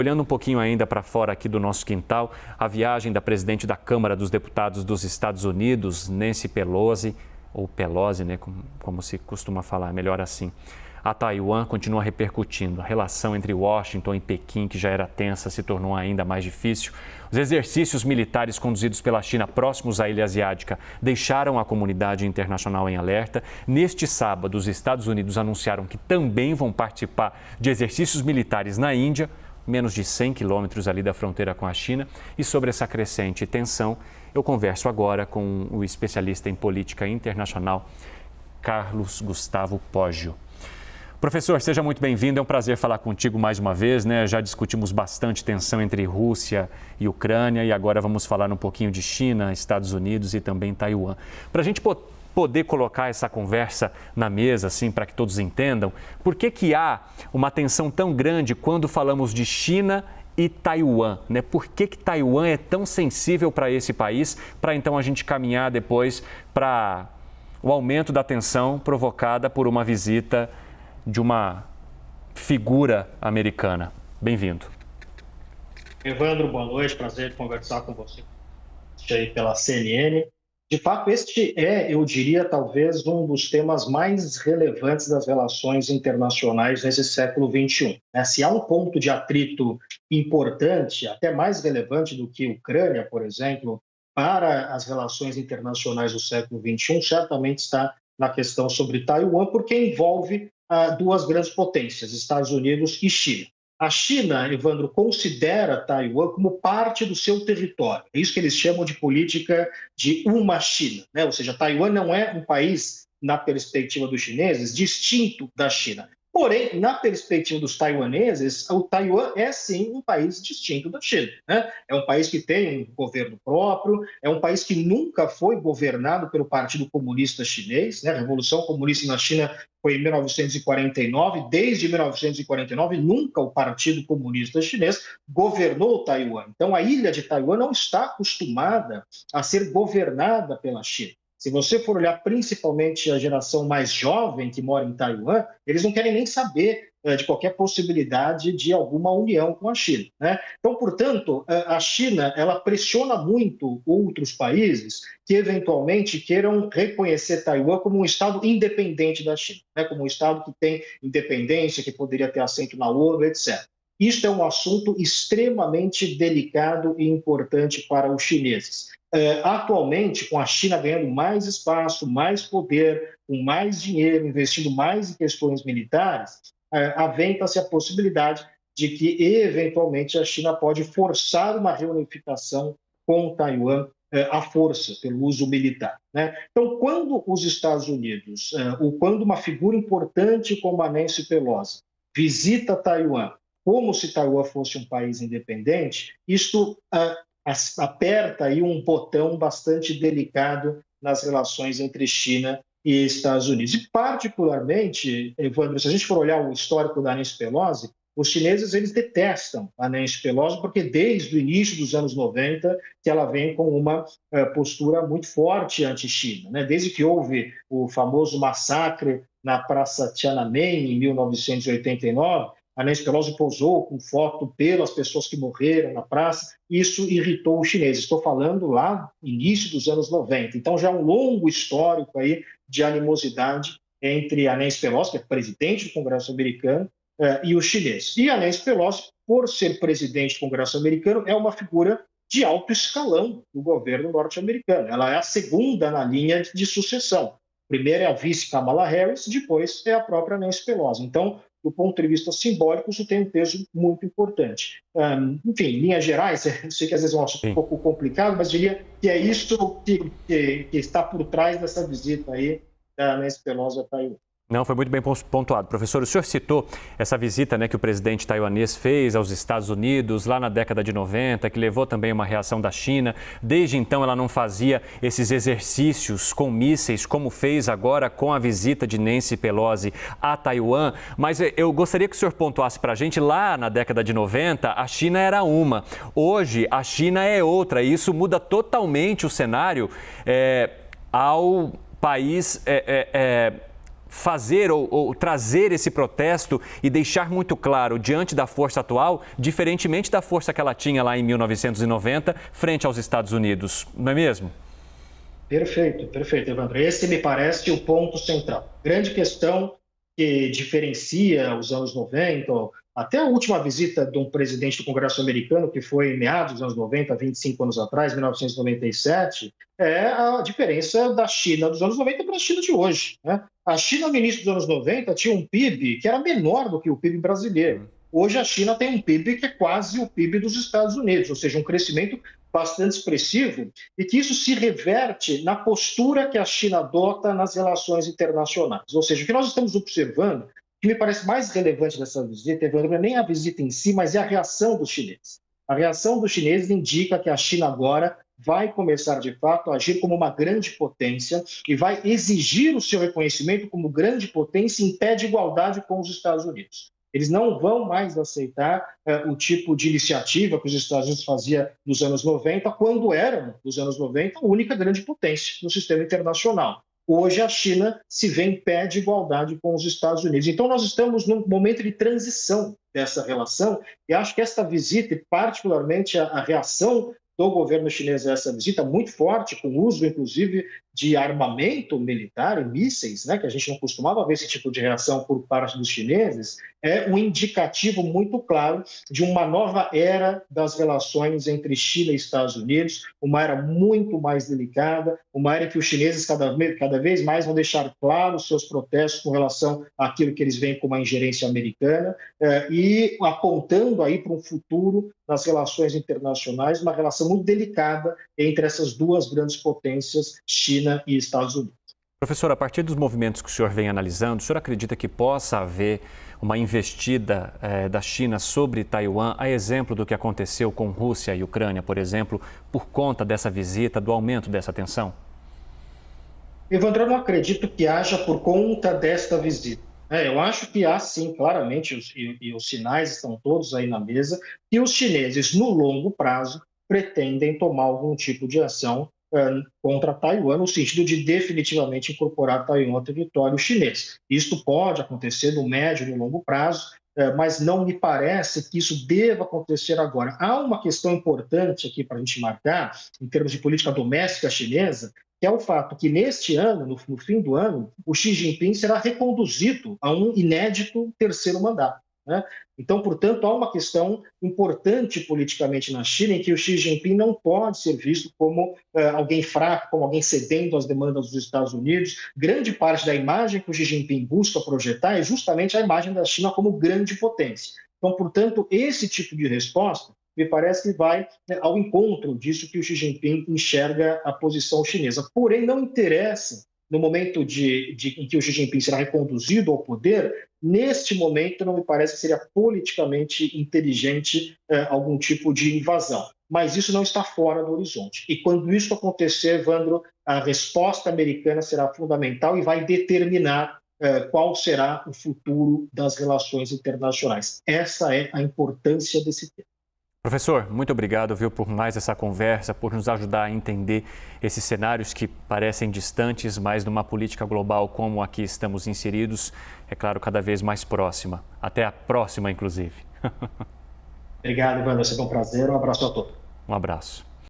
Olhando um pouquinho ainda para fora aqui do nosso quintal, a viagem da presidente da Câmara dos Deputados dos Estados Unidos, Nancy Pelosi, ou Pelosi, né, como se costuma falar, melhor assim, a Taiwan continua repercutindo. A relação entre Washington e Pequim, que já era tensa, se tornou ainda mais difícil. Os exercícios militares conduzidos pela China próximos à ilha asiática deixaram a comunidade internacional em alerta. Neste sábado, os Estados Unidos anunciaram que também vão participar de exercícios militares na Índia, menos de 100 quilômetros ali da fronteira com a China. E sobre essa crescente tensão, eu converso agora com o especialista em política internacional, Carlos Gustavo Poggio. Professor, seja muito bem-vindo, é um prazer falar contigo mais uma vez, né? Já discutimos bastante tensão entre Rússia e Ucrânia e agora vamos falar um pouquinho de China, Estados Unidos e também Taiwan. Para a gente poder colocar essa conversa na mesa, assim, para que todos entendam, por que há uma tensão tão grande quando falamos de China e Taiwan, né? Por que Taiwan é tão sensível para esse país, para então a gente caminhar depois para o aumento da tensão provocada por uma visita de uma figura americana. Bem-vindo. Evandro, boa noite, prazer conversar com você aí pela CNN. De fato, este é, eu diria, talvez um dos temas mais relevantes das relações internacionais nesse século XXI. Se há um ponto de atrito importante, até mais relevante do que a Ucrânia, por exemplo, para as relações internacionais do século XXI, certamente está na questão sobre Taiwan, porque envolve duas grandes potências, Estados Unidos e China. A China, Evandro, considera Taiwan como parte do seu território. É isso que eles chamam de política de uma China, né? Ou seja, Taiwan não é um país, na perspectiva dos chineses, distinto da China. Porém, na perspectiva dos taiwaneses, o Taiwan é sim um país distinto da China, né? É um país que tem um governo próprio, é um país que nunca foi governado pelo Partido Comunista Chinês, né? A Revolução Comunista na China foi em 1949, desde 1949 nunca o Partido Comunista Chinês governou Taiwan. Então a ilha de Taiwan não está acostumada a ser governada pela China. Se você for olhar principalmente a geração mais jovem que mora em Taiwan, eles não querem nem saber de qualquer possibilidade de alguma união com a China, né? Então, portanto, a China ela pressiona muito outros países que eventualmente queiram reconhecer Taiwan como um Estado independente da China, né? Como um Estado que tem independência, que poderia ter assento na ONU, etc. Isto é um assunto extremamente delicado e importante para os chineses. Atualmente, com a China ganhando mais espaço, mais poder, com mais dinheiro, investindo mais em questões militares, aventa-se a possibilidade de que, eventualmente, a China pode forçar uma reunificação com Taiwan à força, pelo uso militar, né? Então, quando os Estados Unidos, ou quando uma figura importante como a Nancy Pelosi visita Taiwan, como se Taiwan fosse um país independente, isto aperta aí um botão bastante delicado nas relações entre China e Estados Unidos. E particularmente, Evandro, se a gente for olhar o histórico da Nancy Pelosi, os chineses eles detestam a Nancy Pelosi porque desde o início dos anos 90 que ela vem com uma postura muito forte anti-China, né? Desde que houve o famoso massacre na Praça Tiananmen em 1989, a Nancy Pelosi posou com foto pelas pessoas que morreram na praça. Isso irritou os chineses. Estou falando lá no início dos anos 90. Então, já é um longo histórico aí de animosidade entre a Nancy Pelosi, que é presidente do Congresso americano, e os chineses. E a Nancy Pelosi, por ser presidente do Congresso americano, é uma figura de alto escalão do governo norte-americano. Ela é a segunda na linha de sucessão. Primeiro é a vice Kamala Harris, depois é a própria Nancy Pelosi. Então, do ponto de vista simbólico, isso tem um peso muito importante. Enfim, em linhas gerais, eu sei que às vezes é um assunto um pouco complicado, mas diria que é isso que está por trás dessa visita aí da Nancy Pelosi a Taiwan. Não, foi muito bem pontuado. Professor, o senhor citou essa visita, né, que o presidente taiwanês fez aos Estados Unidos lá na década de 90, que levou também uma reação da China. Desde então, ela não fazia esses exercícios com mísseis, como fez agora com a visita de Nancy Pelosi a Taiwan. Mas eu gostaria que o senhor pontuasse para a gente, lá na década de 90, a China era uma. Hoje, a China é outra. E isso muda totalmente o cenário ao país fazer ou trazer esse protesto e deixar muito claro diante da força atual, diferentemente da força que ela tinha lá em 1990, frente aos Estados Unidos, não é mesmo? Perfeito, Evandro. Esse me parece o ponto central. Grande questão que diferencia os anos 90, até a última visita de um presidente do Congresso americano, que foi em meados dos anos 90, 25 anos atrás, 1997, é a diferença da China dos anos 90 para a China de hoje, né? A China, no início dos anos 90, tinha um PIB que era menor do que o PIB brasileiro. Hoje, a China tem um PIB que é quase o PIB dos Estados Unidos, ou seja, um crescimento bastante expressivo, e que isso se reverte na postura que a China adota nas relações internacionais. Ou seja, o que nós estamos observando, que me parece mais relevante dessa visita, não é nem a visita em si, mas é a reação dos chineses. A reação dos chineses indica que a China agora vai começar, de fato, a agir como uma grande potência e vai exigir o seu reconhecimento como grande potência em pé de igualdade com os Estados Unidos. Eles não vão mais aceitar o tipo de iniciativa que os Estados Unidos faziam nos anos 90, quando eram, nos anos 90, a única grande potência no sistema internacional. Hoje, a China se vê em pé de igualdade com os Estados Unidos. Então, nós estamos num momento de transição dessa relação, e acho que esta visita, e particularmente a reação do governo chinês a essa visita, muito forte, com uso, inclusive, de armamento militar e mísseis, né, que a gente não costumava ver esse tipo de reação por parte dos chineses, é um indicativo muito claro de uma nova era das relações entre China e Estados Unidos, uma era muito mais delicada, uma era que os chineses cada vez mais vão deixar claros seus protestos com relação àquilo que eles veem como a ingerência americana, e apontando aí para um futuro nas relações internacionais, uma relação muito delicada entre essas duas grandes potências, China e Estados Unidos. Professor, a partir dos movimentos que o senhor vem analisando, o senhor acredita que possa haver uma investida da China sobre Taiwan, a exemplo do que aconteceu com Rússia e Ucrânia, por exemplo, por conta dessa visita, do aumento dessa tensão? Evandro, eu não acredito que haja por conta desta visita. Eu acho que há sim, claramente, e os sinais estão todos aí na mesa, que os chineses, no longo prazo, pretendem tomar algum tipo de ação contra Taiwan, no sentido de definitivamente incorporar Taiwan ao território chinês. Isto pode acontecer no médio e no longo prazo, mas não me parece que isso deva acontecer agora. Há uma questão importante aqui para a gente marcar, em termos de política doméstica chinesa, que é o fato que neste ano, no fim do ano, o Xi Jinping será reconduzido a um inédito terceiro mandato, né? Então, portanto, há uma questão importante politicamente na China em que o Xi Jinping não pode ser visto como alguém fraco, como alguém cedendo às demandas dos Estados Unidos. Grande parte da imagem que o Xi Jinping busca projetar é justamente a imagem da China como grande potência. Então, portanto, esse tipo de resposta me parece que vai ao encontro disso que o Xi Jinping enxerga a posição chinesa. Porém, não interessa, no momento em que o Xi Jinping será reconduzido ao poder, neste momento não me parece que seria politicamente inteligente algum tipo de invasão. Mas isso não está fora do horizonte. E quando isso acontecer, Evandro, a resposta americana será fundamental e vai determinar qual será o futuro das relações internacionais. Essa é a importância desse tema. Professor, muito obrigado, por mais essa conversa, por nos ajudar a entender esses cenários que parecem distantes, mas numa política global como aqui estamos inseridos, é claro, cada vez mais próxima. Até a próxima, inclusive. Obrigado, Evandro. É sempre um prazer. Um abraço a todos. Um abraço.